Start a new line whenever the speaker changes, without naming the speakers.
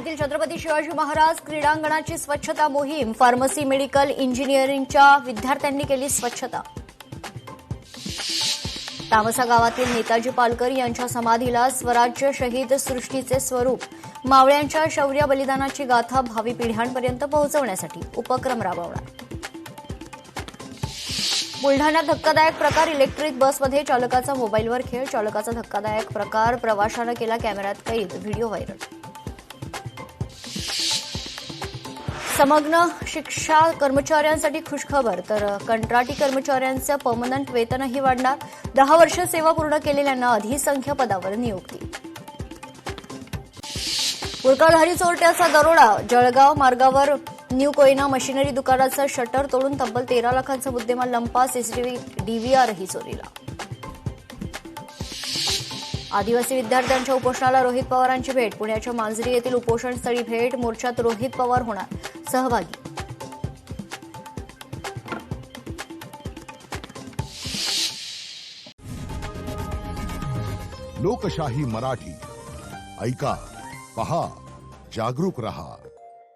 येथील छत्रपती शिवाजी महाराज क्रीडांगणाची स्वच्छता मोहीम, फार्मसी, मेडिकल, इंजिनिअरिंगच्या विद्यार्थ्यांनी केली स्वच्छता. तामसा गावातील नेताजी पालकर यांच्या समाधीला स्वराज्य शहीद सृष्टीचे स्वरूप, मावळ्यांच्या शौर्य बलिदानाची गाथा भावी पिढ्यांपर्यंत पोहोचवण्यासाठी उपक्रम राबवणार. बुलढाण्यात धक्कादायक प्रकार, इलेक्ट्रिक बसमध्ये चालकाचा मोबाईलवर खेळ, चालकाचा धक्कादायक प्रकार, प्रवाशानं केला कॅमेऱ्यात कैद, व्हिडिओ व्हायरल. समग्र शिक्षा कर्मचाऱ्यांसाठी खुशखबर, तर कंत्राटी कर्मचाऱ्यांचं पर्मनंट वेतनही वाढणार. 10 वर्ष सेवा पूर्ण केलेल्यांना अधिसंख्य पदावर नियुक्ती. पुरकाधारी चोरट्याचा दरोडा, जळगाव मार्गावर न्यू कोयना मशिनरी दुकानाचं शटर तोडून तब्बल 13 लाखांचा मुद्देमाल लंपा, सीसीटीव्ही डीव्हीआरही चोरीला. आदिवासी विद्यार्थ्यांच्या उपोषणाला रोहित पवारांची भेट, पुण्याच्या मांजरी येथील उपोषणस्थळी भेट, मोर्चात रोहित पवार होणार सहभागी.
लोकशाही मराठी ऐका, पहा, जागरूक रहा.